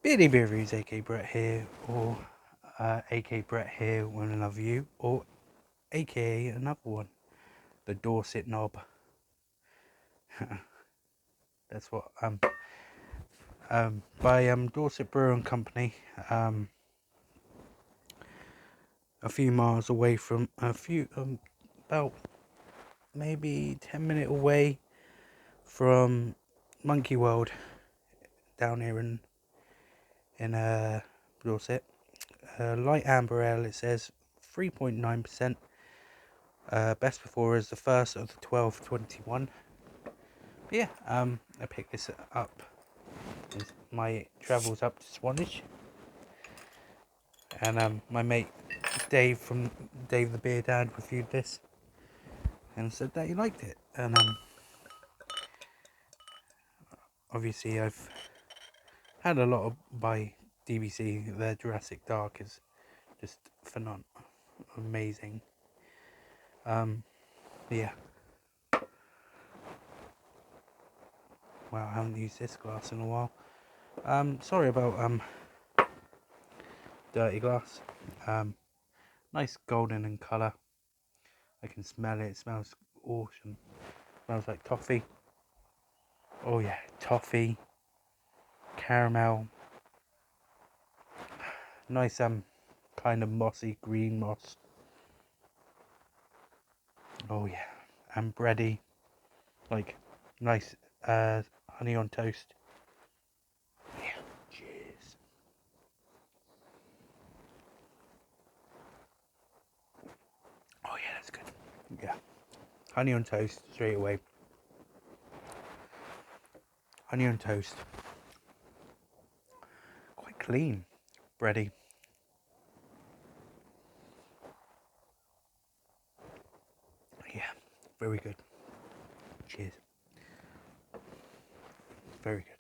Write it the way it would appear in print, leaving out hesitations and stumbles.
Beardy Beer Reviews, aka Brett here, or aka Brett here with another view, or aka another one, the Dorset knob. That's what by Dorset Brewing Company, a few miles away from about maybe 10-minute away from Monkey World down here in Dorset. Light amber ale, it says 3.9%. Best before is the first of the 12/21. Yeah, I picked this up in my travels up to Swanage, and my mate Dave from Dave the Beer Dad reviewed this and said that he liked it. And obviously I've had a lot of by DBC. Their Jurassic Dark is just phenomenal, amazing. Yeah. Wow, I haven't used this glass in a while. Sorry about dirty glass. Nice golden in colour. I can smell it. It smells awesome. Smells like toffee. Oh yeah, toffee, caramel. Nice kind of mossy green moss. Oh yeah, and bready. Like nice honey on toast. Yeah, cheers. Oh yeah, that's good. Yeah, honey on toast straight away. Honey on toast. Quite clean, bready. Yeah, very good. Cheers. Very good.